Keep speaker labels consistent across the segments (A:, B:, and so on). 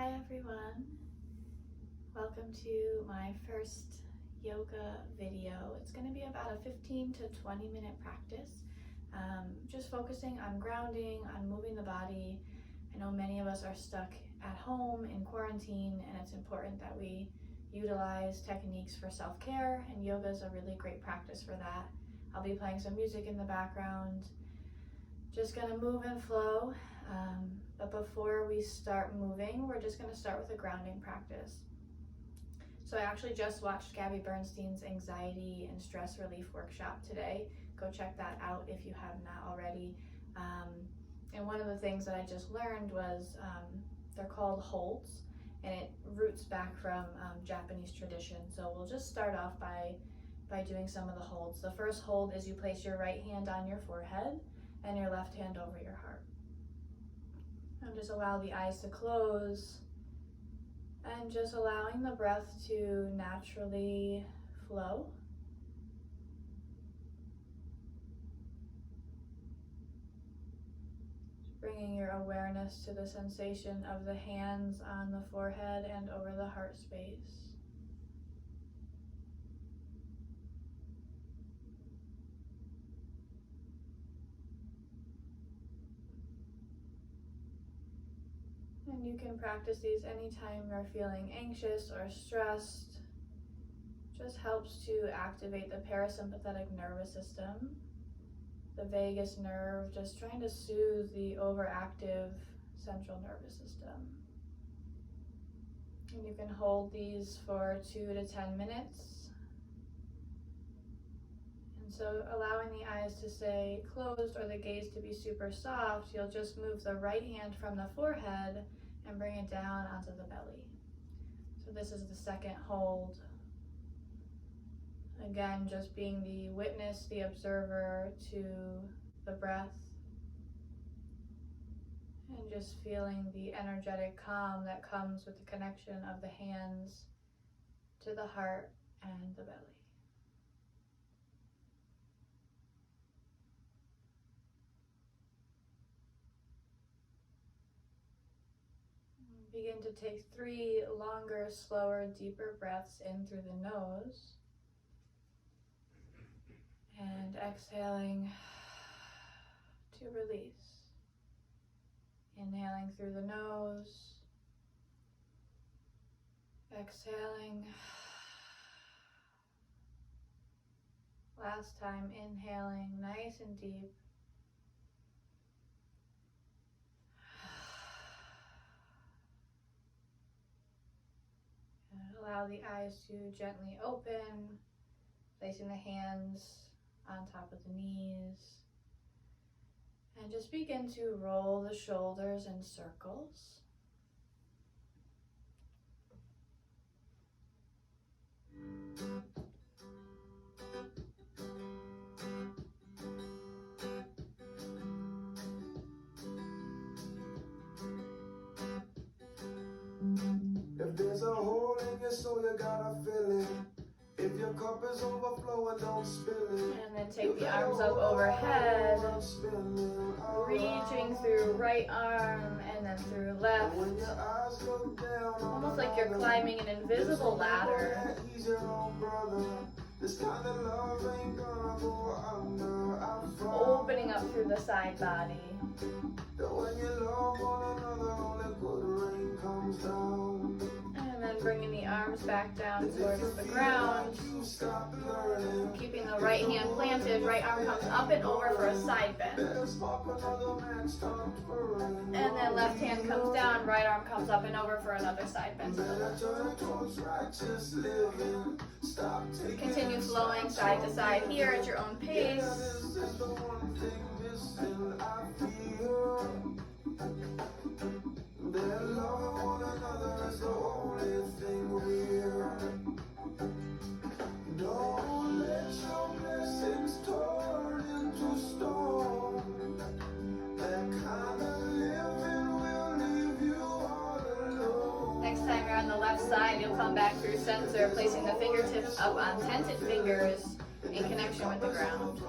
A: Hi everyone, welcome to my first yoga video. It's going to be about a 15 to 20 minute practice, just focusing on grounding, on moving the body. I know many of us are stuck at home in quarantine, and it's important that we utilize techniques for self-care, and yoga is a really great practice for that. I'll be playing some music in the background, just going to move and flow. But before we start moving, we're just going to start with a grounding practice. So I actually just watched Gabby Bernstein's anxiety and stress relief workshop today. Go check that out if you have not already. And one of the things that I just learned was they're called holds, and it roots back from Japanese tradition. So we'll just start off by doing some of the holds. The first hold is you place your right hand on your forehead and your left hand over your heart. And just allow the eyes to close, and just allowing the breath to naturally flow. Bringing your awareness to the sensation of the hands on the forehead and over the heart space. And you can practice these anytime you're feeling anxious or stressed. Just helps to activate the parasympathetic nervous system, the vagus nerve, just trying to soothe the overactive central nervous system. And you can hold these for 2 to 10 minutes. And so allowing the eyes to stay closed or the gaze to be super soft, you'll just move the right hand from the forehead and bring it down onto the belly. So this is the second hold. Again, just being the witness, the observer to the breath, and just feeling the energetic calm that comes with the connection of the hands to the heart and the belly. Begin to take 3 longer, slower, deeper breaths in through the nose. And exhaling to release. Inhaling through the nose. Exhaling. Last time, inhaling nice and deep. Allow the eyes to gently open, placing the hands on top of the knees. And just begin to roll the shoulders in circles.
B: If there's a hole in your soul, you gotta fill it. If your cup is overflowing, don't spill it.
A: And then take the arms up overhead, reaching through right arm and then through left. Almost like you're climbing an invisible ladder. Opening up through the side body. And then bringing the arms back down towards the ground. Keeping the right hand planted, right arm comes up and over for a side bend. And then left hand comes down, right arm comes up and over for another side bend. Continue flowing side to side here at your own pace.
B: Don't let your blessings turn into stone. That kind of living will leave you all alone.
A: Next time you're on the left side, you'll come back through center, placing the fingertips up on tented fingers in connection with the ground.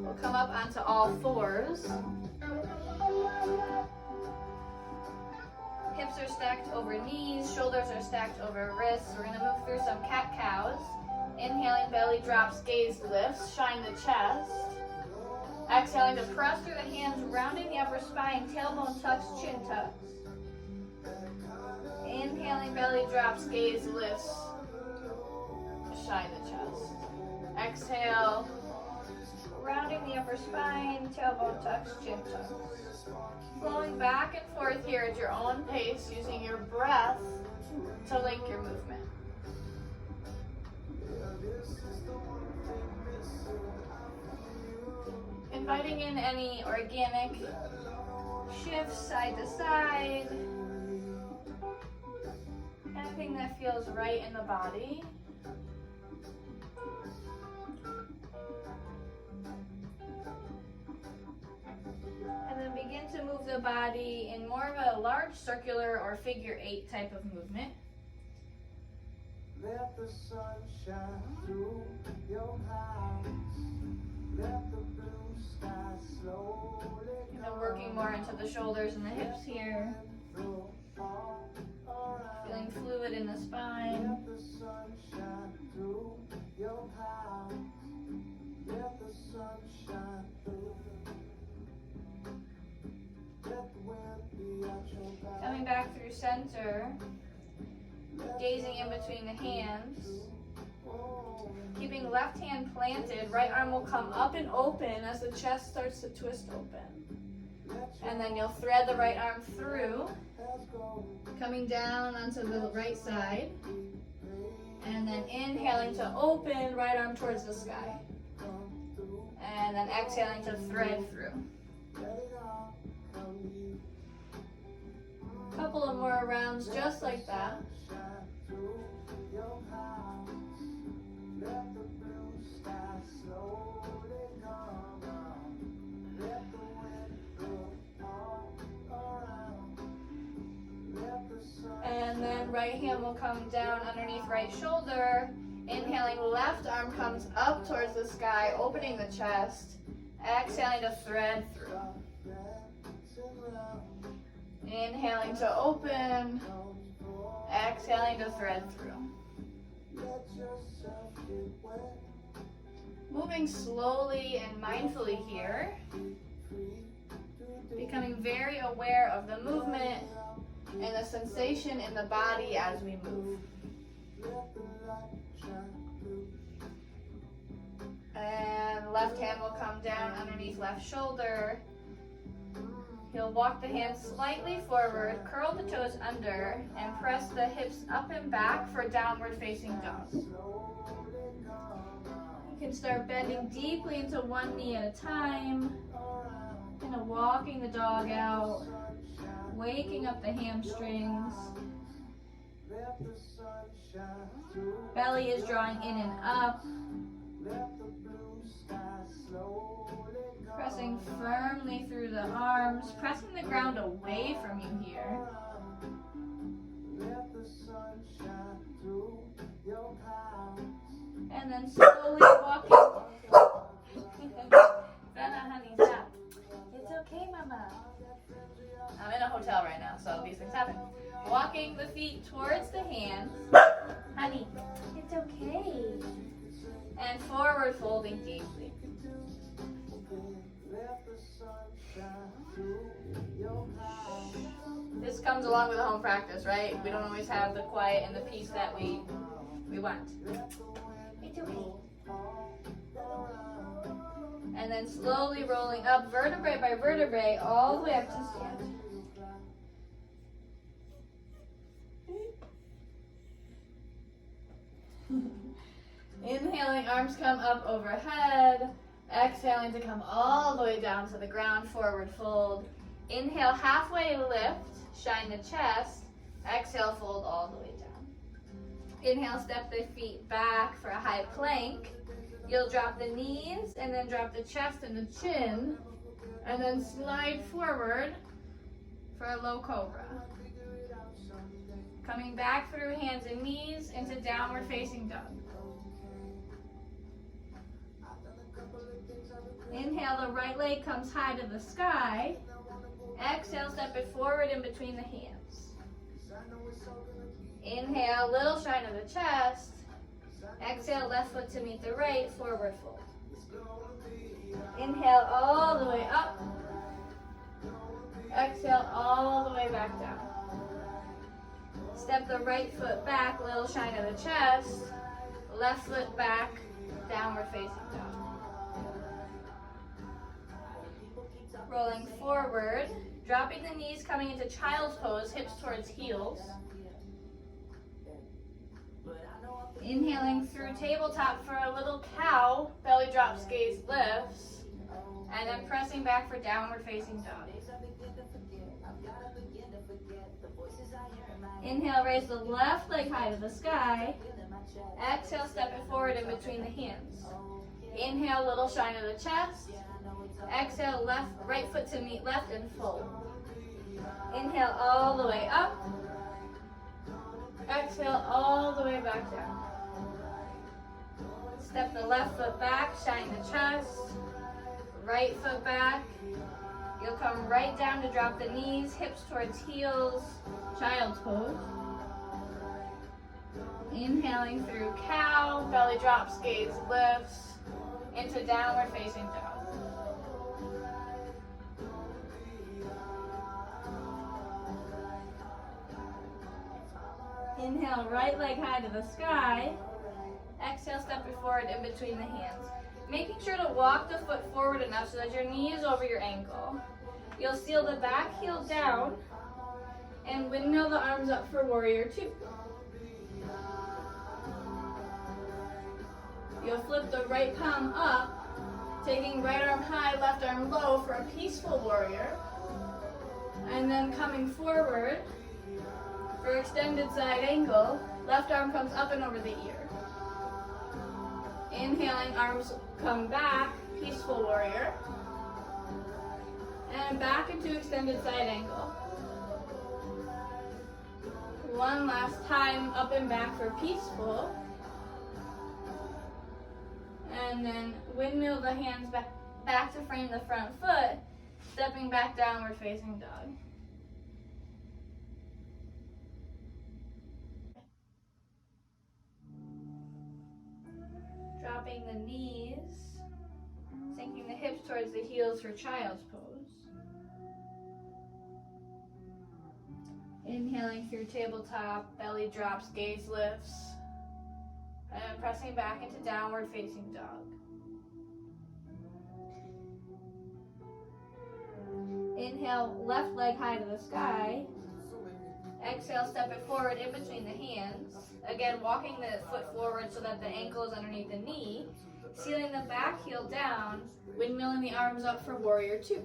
A: We'll come up onto all fours. Hips are stacked over knees, shoulders are stacked over wrists. We're gonna move through some cat-cows. Inhaling, belly drops, gaze lifts, shine the chest. Exhaling to press through the hands, rounding the upper spine, tailbone tucks, chin tucks. Inhaling, belly drops, gaze lifts, shine the chest. Exhale, rounding the upper spine, tailbone tucks, chin tucks. Flowing back and forth here at your own pace, using your breath to link your movement. Inviting in any organic shifts side to side. Anything that feels right in the body. And then begin to move the body in more of a large circular or figure 8 type of movement.
B: Let the sun shine through your eyes. Let the blue sky slowly
A: And then working more into the shoulders and the hips here. Feeling fluid in the spine.
B: Let the sun shine through your eyes. Let the sun shine through. Let the wind be at your back.
A: Coming back through center. Gazing in between the hands. Keeping left hand planted, right arm will come up and open as the chest starts to twist open. And then you'll thread the right arm through, coming down onto the right side. And then inhaling to open, right arm towards the sky. And then exhaling to thread through. Couple of more rounds just like that. And then right hand will come down underneath right shoulder. Inhaling, left arm comes up towards the sky, opening the chest. Exhaling to thread through. Inhaling to open. Exhaling to thread through. Moving slowly and mindfully here. Becoming very aware of the movement and the sensation in the body as we move. And left hand will come down underneath left shoulder. You'll walk the hands slightly forward, curl the toes under, and press the hips up and back for downward facing dog. You can start bending deeply into one knee at a time, kind of walking the dog out, waking up the hamstrings. Belly is drawing in and up. Pressing firmly through the arms, pressing the ground away from you here. And then slowly walking. Benna, honey, stop. It's okay, mama. I'm in a hotel right now, so these things happen. Walking the feet towards the hands. Honey, it's okay. And forward folding deeply. This comes along with a home practice, right? We don't always have the quiet and the peace that we want. It's okay. And then slowly rolling up vertebrae by vertebrae all the way up to stand. Inhaling, arms come up overhead. Exhaling to come all the way down to the ground, forward fold. Inhale, halfway lift, shine the chest. Exhale, fold all the way down. Inhale, step the feet back for a high plank. You'll drop the knees and then drop the chest and the chin. And then slide forward for a low cobra. Coming back through hands and knees into downward facing dog. Inhale, the right leg comes high to the sky. Exhale, step it forward in between the hands. Inhale, little shine of the chest. Exhale, left foot to meet the right, forward fold. Inhale all the way up. Exhale all the way back down. Step the right foot back, little shine of the chest. Left foot back, downward facing dog. Rolling forward, dropping the knees, coming into child's pose, hips towards heels. Inhaling through tabletop for a little cow, belly drops, gaze lifts, and then pressing back for downward facing dog. Inhale, raise the left leg high to the sky. Exhale, step it forward in between the hands. Inhale, little shine of the chest. Exhale, right foot to meet left and fold. Inhale all the way up. Exhale all the way back down. Step the left foot back, shine the chest. Right foot back. You'll come right down to drop the knees, hips towards heels, child's pose. Inhaling through cow, belly drops, gaze lifts, into downward facing dog. Inhale, right leg high to the sky. Exhale, step it forward in between the hands. Making sure to walk the foot forward enough so that your knee is over your ankle. You'll seal the back heel down and windmill the arms up for warrior two. You'll flip the right palm up, taking right arm high, left arm low for a peaceful warrior. And then coming forward for extended side angle, left arm comes up and over the ear. Inhaling, arms come back, peaceful warrior. And back into extended side angle. One last time, up and back for peaceful. And then windmill the hands back to frame the front foot, stepping back downward facing dog. Dropping the knees, sinking the hips towards the heels for child's pose. Inhaling through tabletop, belly drops, gaze lifts, and pressing back into downward facing dog. Inhale, left leg high to the sky. Exhale, step it forward in between the hands. Again, walking the foot forward so that the ankle is underneath the knee. Sealing the back heel down, windmilling the arms up for warrior two.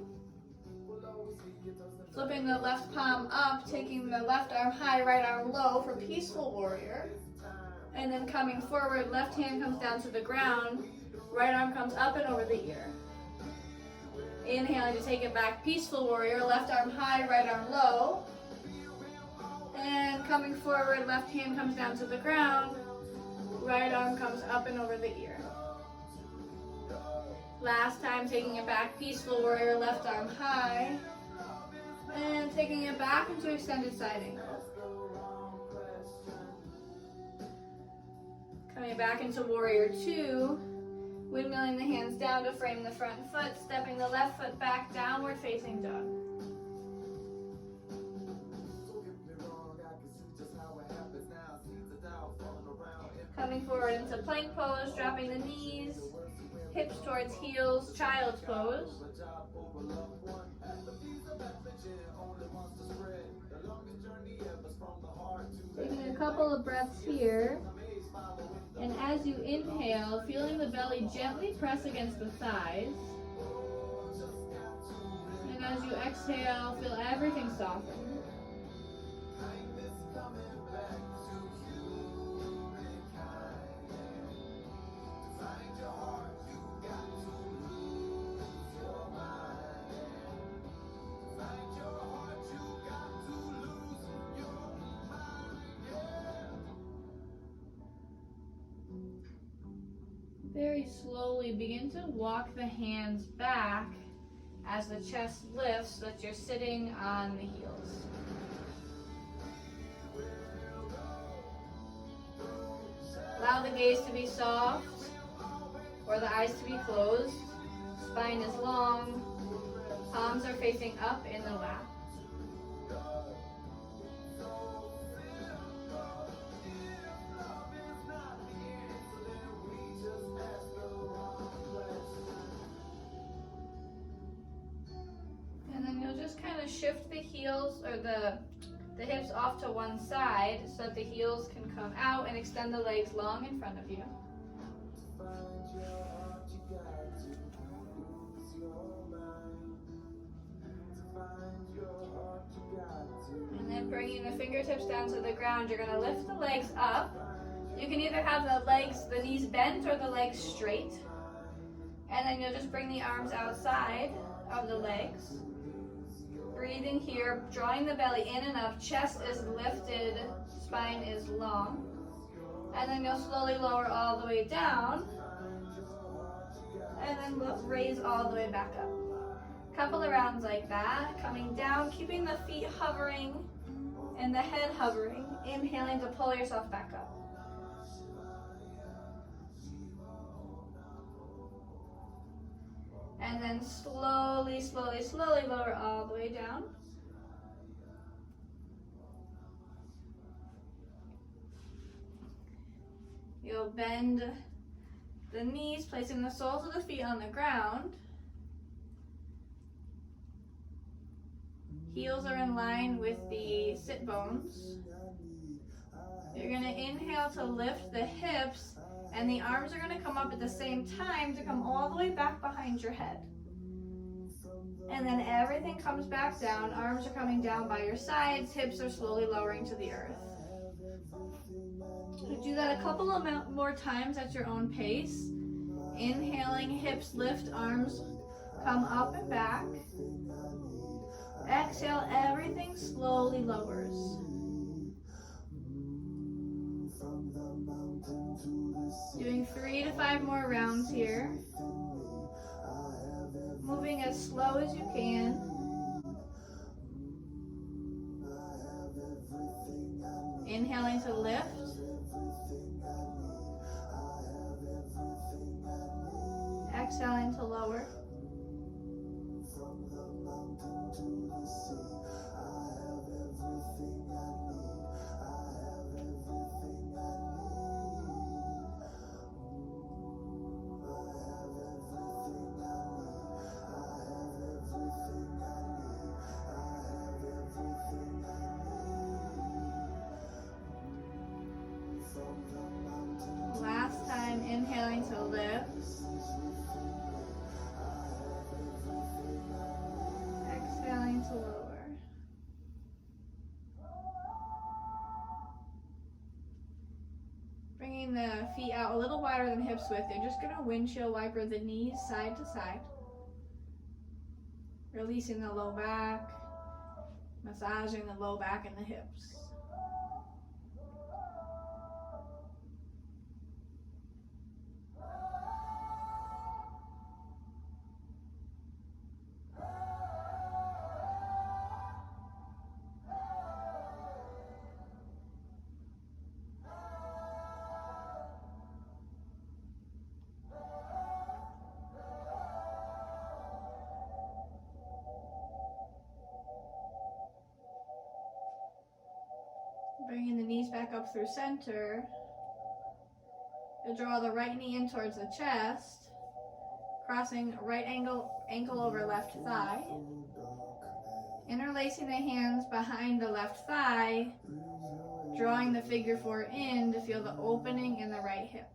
A: Flipping the left palm up, taking the left arm high, right arm low for peaceful warrior. And then coming forward, left hand comes down to the ground, right arm comes up and over the ear. Inhaling to take it back, peaceful warrior, left arm high, right arm low. And coming forward, left hand comes down to the ground, right arm comes up and over the ear. Last time, taking it back, peaceful warrior, left arm high. And taking it back into extended side angle. Coming back into warrior two, windmilling the hands down to frame the front foot, stepping the left foot back, downward facing dog. Coming forward into plank pose, dropping the knees, hips towards heels, child's pose. Taking a couple of breaths here. And as you inhale, feeling the belly gently press against the thighs. And as you exhale, feel everything soften. Very slowly begin to walk the hands back as the chest lifts so that you're sitting on the heels. Allow the gaze to be soft or the eyes to be closed. Spine is long. Palms are facing up in the lap. And then you'll just kind of shift the heels or the hips off to one side so that the heels can come out and extend the legs long in front of you. And then bringing the fingertips down to the ground, you're going to lift the legs up. You can either have the knees bent or the legs straight. And then you'll just bring the arms outside of the legs. Breathing here, drawing the belly in and up, chest is lifted, spine is long. And then you'll slowly lower all the way down. And then we'll raise all the way back up. Couple of rounds like that, coming down, keeping the feet hovering and the head hovering. Inhaling to pull yourself back up. And then slowly, slowly, slowly lower all the way down. You'll bend the knees, placing the soles of the feet on the ground. Heels are in line with the sit bones. You're going to inhale to lift the hips, and the arms are going to come up at the same time to come all the way back behind your head. And then everything comes back down. Arms are coming down by your sides. Hips are slowly lowering to the earth. So do that a couple of more times at your own pace. Inhaling, hips lift, arms come up and back. Exhale, everything slowly lowers. Doing 3 to 5 more rounds here. Moving as slow as you can. Inhaling to lift. Exhaling to lower. Last time, inhaling to lift. Exhaling to lower. Bringing the feet out a little wider than hips width. You're just going to windshield wiper the knees side to side. Releasing the low back. Massaging the low back and the hips. Bringing the knees back up through center. You'll draw the right knee in towards the chest, crossing right ankle over left thigh. Interlacing the hands behind the left thigh, drawing the figure 4 in to feel the opening in the right hip.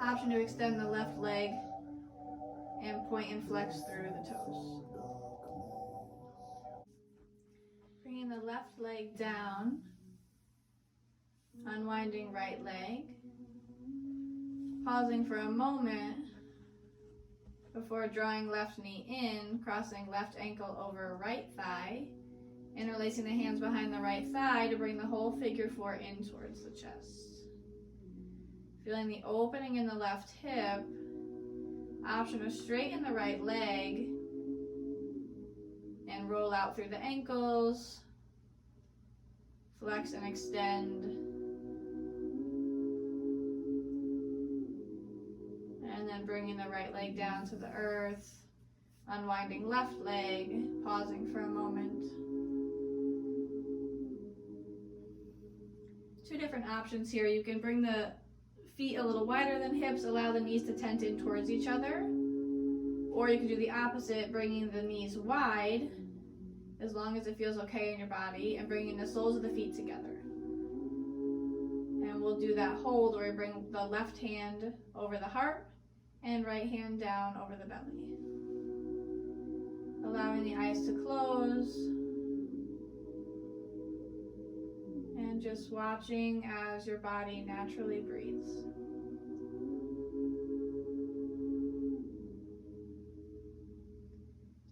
A: Option to extend the left leg and point and flex through the toes. Bringing the left leg down, unwinding right leg, pausing for a moment before drawing left knee in, crossing left ankle over right thigh, Interlacing the hands behind the right thigh to bring the whole figure 4 in towards the chest. Feeling the opening in the left hip. Option to straighten the right leg and roll out through the ankles. Flex and extend. And then bringing the right leg down to the earth. Unwinding left leg, pausing for a moment. 2 different options here. You can bring the feet a little wider than hips, allow the knees to tent in towards each other. Or you can do the opposite, bringing the knees wide, as long as it feels okay in your body, and bringing the soles of the feet together. And we'll do that hold where we bring the left hand over the heart and right hand down over the belly. Allowing the eyes to close. And just watching as your body naturally breathes.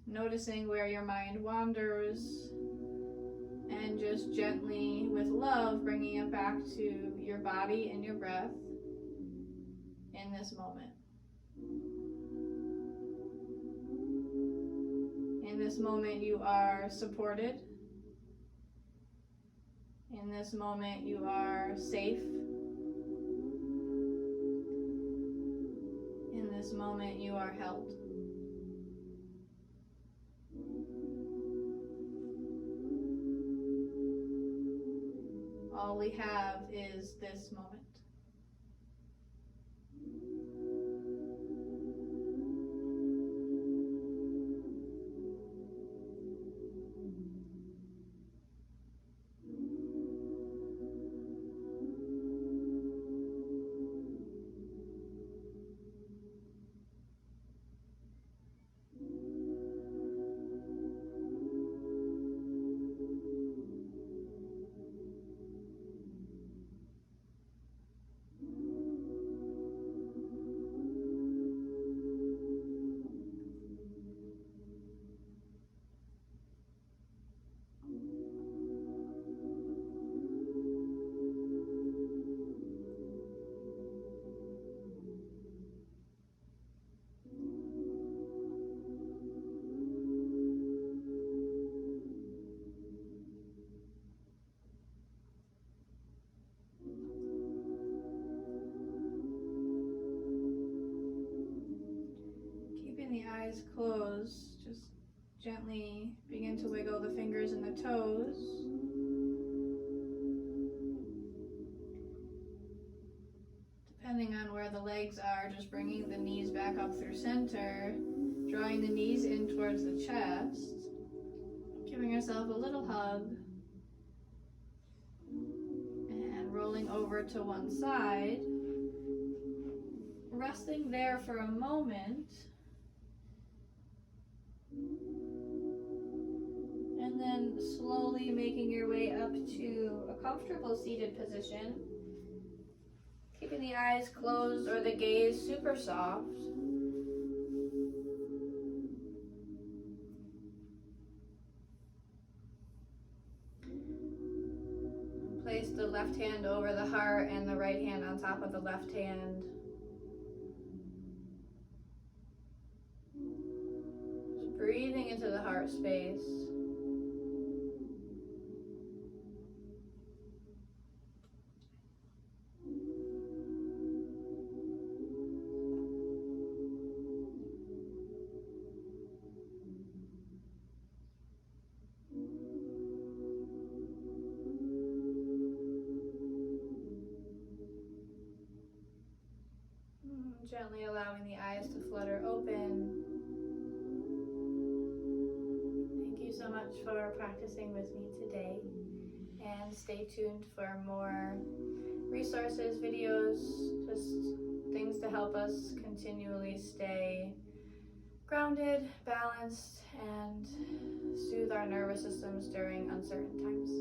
A: Noticing where your mind wanders, and just gently, with love, bringing it back to your body and your breath in this moment. In this moment, you are supported. In this moment, you are safe. In this moment, you are held. All we have is this moment. Eyes closed, just gently begin to wiggle the fingers and the toes. Depending on where the legs are, just bringing the knees back up through center, drawing the knees in towards the chest, giving yourself a little hug, and rolling over to one side, resting there for a moment. And then slowly making your way up to a comfortable seated position. Keeping the eyes closed or the gaze super soft. Place the left hand over the heart and the right hand on top of the left hand. Breathing into the heart space. Gently allowing the eyes to flutter open. Thank you so much for practicing with me today, and stay tuned for more resources, videos, just things to help us continually stay grounded, balanced, and soothe our nervous systems during uncertain times.